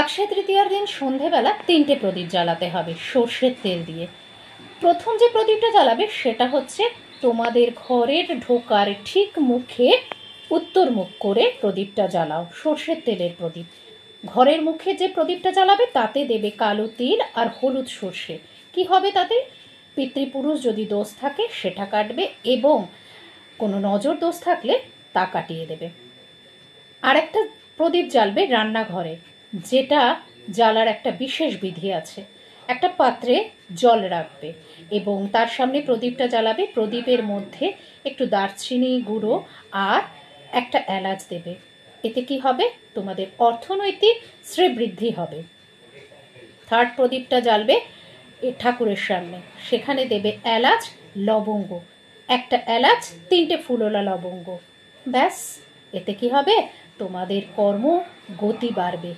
অক্ষয় তৃতীয়ার দিন সন্ধেবেলা 3টে প্রদীপ জ্বালাতে হবে সর্ষের তেল দিয়ে। প্রথম যে প্রদীপটা জ্বালাবে সেটা হচ্ছে তোমাদের ঘরের ঢোকার ঠিক মুখে উত্তর মুখ করে প্রদীপটা জ্বালাও, সর্ষের তেলের প্রদীপ। ঘরের মুখে যে প্রদীপটা জ্বালাবে তাতে দেবে কালো তিল আর হলুদ সর্ষে। কি হবে তাতে? পিতৃপুরুষ যদি দোষ থাকে সেটা কাটবে এবং কোনো নজর দোষ থাকলে তা কাটিয়ে দেবে। আর একটা প্রদীপ জ্বালবে রান্নাঘরে, যেটা জ্বালার একটা বিশেষ বিধি আছে। একটা পাত্রে জল রাখবে এবং তার সামনে প্রদীপটা জ্বালাবে। প্রদীপের মধ্যে একটু দারচিনি গুঁড়ো আর একটা এলাচ দেবে। এতে কি হবে? তোমাদের অর্থনৈতিক শ্রীবৃদ্ধি হবে। থার্ড প্রদীপটা জ্বালবে ঠাকুরের সামনে, সেখানে দেবে এলাচ, লবঙ্গ, একটা এলাচ, 3টে ফুলওলা লবঙ্গ। ব্যাস, এতে কি হবে? তোমাদের কর্ম গতি বাড়বে।